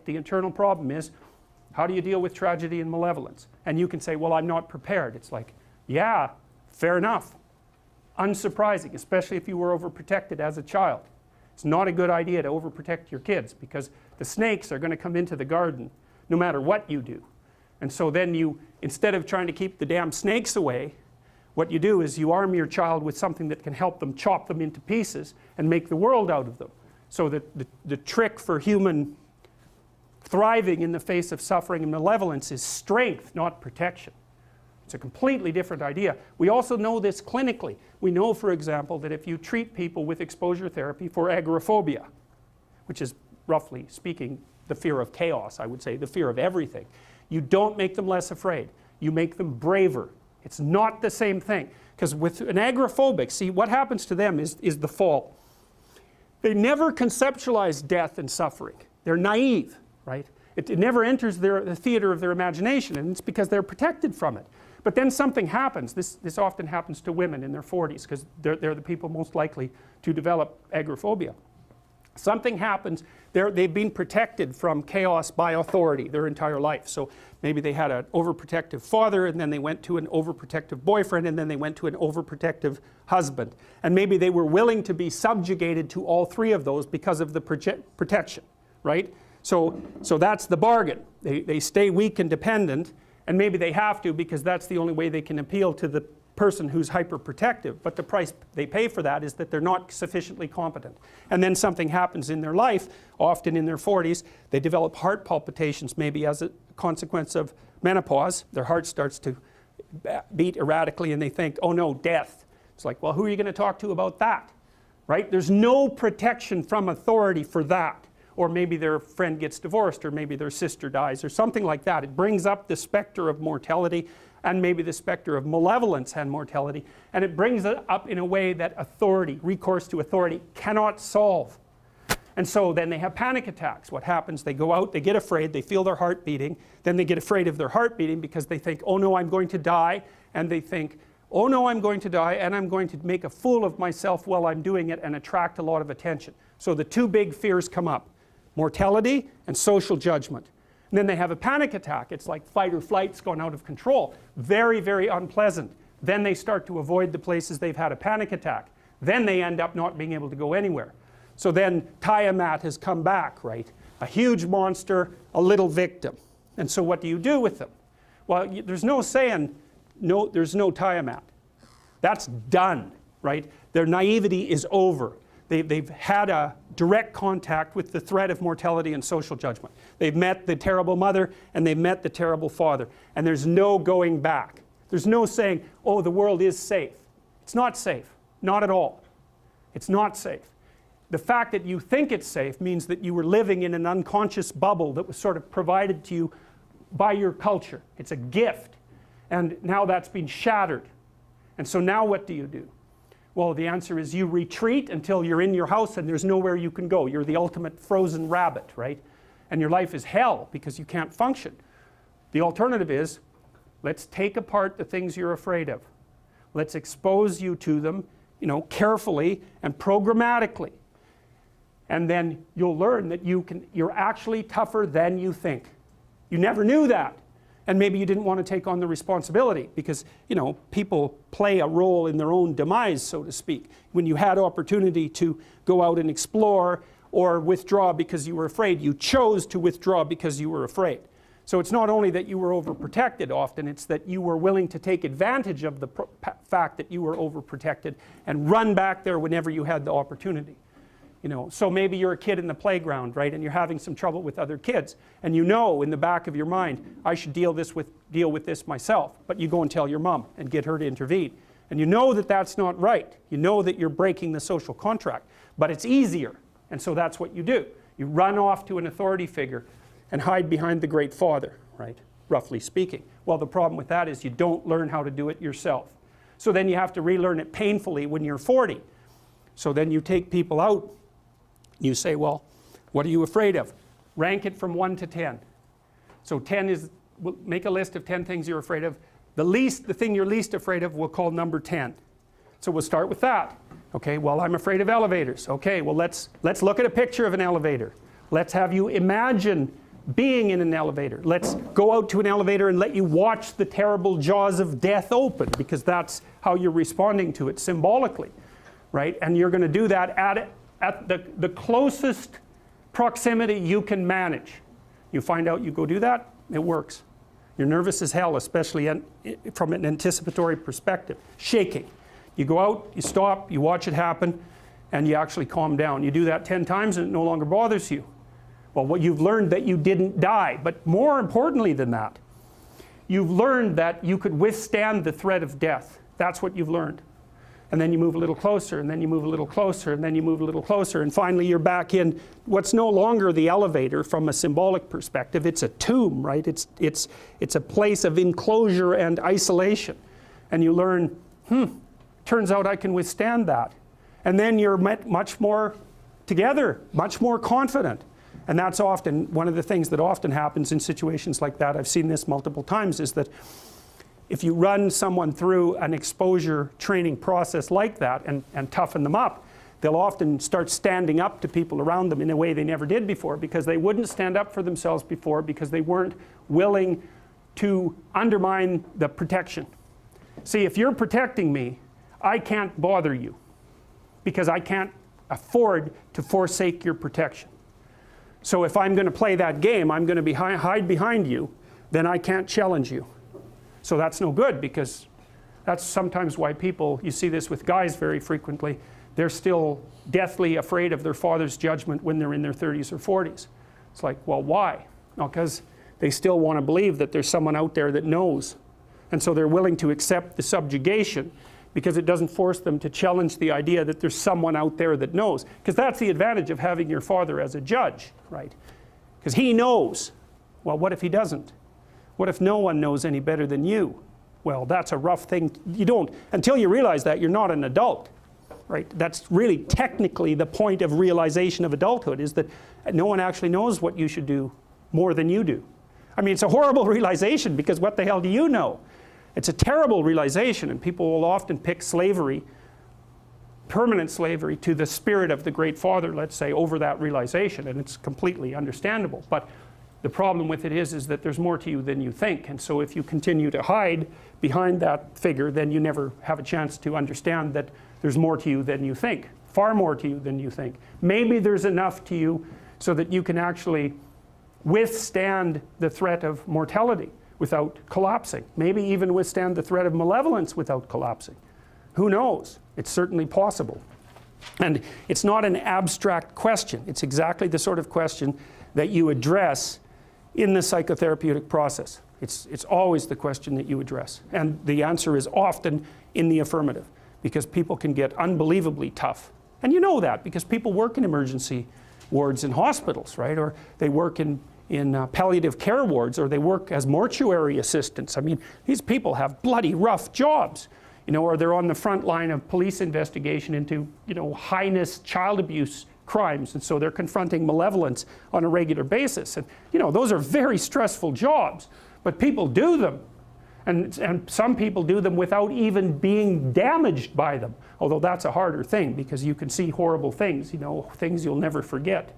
The internal problem is, how do you deal with tragedy and malevolence? And you can say, well, I'm not prepared. It's like, yeah, fair enough. Unsurprising, especially if you were overprotected as a child. It's not a good idea to overprotect your kids, because the snakes are going to come into the garden no matter what you do. And so then you, instead of trying to keep the damn snakes away, what you do is you arm your child with something that can help them chop them into pieces and make the world out of them. So that the trick for human thriving in the face of suffering and malevolence is strength, not protection. It's a completely different idea. We also know this clinically. We know, for example, that if you treat people with exposure therapy for agoraphobia, which is, roughly speaking, the fear of chaos, I would say, the fear of everything, you don't make them less afraid. You make them braver. It's not the same thing. Because with an agoraphobic, see, what happens to them is the fall. They never conceptualize death and suffering. They're naive, right? It never enters the theater of their imagination, and it's because they're protected from it. But then something happens. This often happens to women in their 40s, because they're the people most likely to develop agoraphobia. Something happens. They've been protected from chaos by authority their entire life. So maybe they had an overprotective father, and then they went to an overprotective boyfriend, and then they went to an overprotective husband. And maybe they were willing to be subjugated to all three of those because of the protection, right? So that's the bargain. They stay weak and dependent, and maybe they have to because that's the only way they can appeal to the person who's hyperprotective, but the price they pay for that is that they're not sufficiently competent. And then something happens in their life, often in their 40s, they develop heart palpitations, maybe as a consequence of menopause. Their heart starts to beat erratically, and they think, oh no, death. It's like, well, who are you going to talk to about that? Right? There's no protection from authority for that. Or maybe their friend gets divorced, or maybe their sister dies, or something like that. It brings up the specter of mortality, and maybe the specter of malevolence and mortality, and it brings it up in a way that authority, recourse to authority, cannot solve. And so then they have panic attacks. What happens? They go out, they get afraid, they feel their heart beating, then they get afraid of their heart beating because they think, oh no, I'm going to die, and they think, oh no, I'm going to die, and I'm going to make a fool of myself while I'm doing it and attract a lot of attention. So the two big fears come up: mortality and social judgment. And then they have a panic attack. It's like fight or flight's gone out of control. Very, very unpleasant. Then they start to avoid the places they've had a panic attack. Then they end up not being able to go anywhere. So then Tiamat has come back, right? A huge monster, a little victim. And so what do you do with them? Well, there's no saying, no, there's no Tiamat. That's done, right? Their naivety is over. They've had a direct contact with the threat of mortality and social judgment. They've met the terrible mother and they've met the terrible father. And there's no going back. There's no saying, oh, the world is safe. It's not safe. Not at all. It's not safe. The fact that you think it's safe means that you were living in an unconscious bubble that was sort of provided to you by your culture. It's a gift. And now that's been shattered. And so now what do you do? Well, the answer is you retreat until you're in your house and there's nowhere you can go. You're the ultimate frozen rabbit, right? And your life is hell because you can't function. The alternative is, let's take apart the things you're afraid of. Let's expose you to them, carefully and programmatically. And then you'll learn that you're actually tougher than you think. You never knew that. And maybe you didn't want to take on the responsibility because, people play a role in their own demise, so to speak. When you had opportunity to go out and explore or withdraw because you were afraid, you chose to withdraw because you were afraid. So it's not only that you were overprotected often, it's that you were willing to take advantage of the fact that you were overprotected and run back there whenever you had the opportunity. So maybe you're a kid in the playground, right, and you're having some trouble with other kids, and in the back of your mind, I should deal with this myself, but you go and tell your mom and get her to intervene. And you know that that's not right. You know that you're breaking the social contract, but it's easier, and so that's what you do. You run off to an authority figure and hide behind the great father, right, roughly speaking. Well, the problem with that is you don't learn how to do it yourself. So then you have to relearn it painfully when you're 40. So then you take people out. You say, well, what are you afraid of? Rank it from 1 to 10. So 10 is, we'll make a list of 10 things you're afraid of. The thing you're least afraid of we'll call number 10. So we'll start with that. Okay, well, I'm afraid of elevators. Okay, well, let's look at a picture of an elevator. Let's have you imagine being in an elevator. Let's go out to an elevator and let you watch the terrible jaws of death open, because that's how you're responding to it symbolically, right? And you're going to do that at the closest proximity you can manage. You find out, you go do that, it works. You're nervous as hell, especially from an anticipatory perspective. Shaking. You go out, you stop, you watch it happen, and you actually calm down. You do that 10 times and it no longer bothers you. Well, what you've learned that you didn't die, but more importantly than that, you've learned that you could withstand the threat of death. That's what you've learned. And then you move a little closer, and then you move a little closer, and then you move a little closer, and finally you're back in what's no longer the elevator from a symbolic perspective. It's a tomb, right? It's a place of enclosure and isolation. And you learn, turns out I can withstand that. And then you're much more together, much more confident. And that's often one of the things that often happens in situations like that. I've seen this multiple times, is that if you run someone through an exposure training process like that and toughen them up, they'll often start standing up to people around them in a way they never did before, because they wouldn't stand up for themselves before, because they weren't willing to undermine the protection. See, if you're protecting me, I can't bother you, because I can't afford to forsake your protection. So if I'm going to play that game, I'm going to hide behind you, then I can't challenge you. So that's no good, because that's sometimes why people, you see this with guys very frequently, they're still deathly afraid of their father's judgment when they're in their 30s or 40s. It's like, well, why? No, because they still want to believe that there's someone out there that knows. And so they're willing to accept the subjugation, because it doesn't force them to challenge the idea that there's someone out there that knows. Because that's the advantage of having your father as a judge, right? Because he knows. Well, what if he doesn't? What if no one knows any better than you? Well, that's a rough thing. You don't, until you realize that, you're not an adult, right? That's really technically the point of realization of adulthood, is that no one actually knows what you should do more than you do. I mean, it's a horrible realization, because what the hell do you know? It's a terrible realization, and people will often pick slavery, permanent slavery, to the spirit of the Great Father, let's say, over that realization, and it's completely understandable. But the problem with it is that there's more to you than you think, and so if you continue to hide behind that figure, then you never have a chance to understand that there's more to you than you think, far more to you than you think. Maybe there's enough to you so that you can actually withstand the threat of mortality without collapsing. Maybe even withstand the threat of malevolence without collapsing. Who knows? It's certainly possible. And it's not an abstract question. It's exactly the sort of question that you address in the psychotherapeutic process. It's always the question that you address. And the answer is often in the affirmative, because people can get unbelievably tough. And you know that because people work in emergency wards in hospitals, right? Or they work in palliative care wards, or they work as mortuary assistants. I mean, these people have bloody rough jobs, you know, or they're on the front line of police investigation into, you know, heinous child abuse crimes, and so they're confronting malevolence on a regular basis. And, you know, those are very stressful jobs, but people do them. And some people do them without even being damaged by them, although that's a harder thing, because you can see horrible things, you know, things you'll never forget.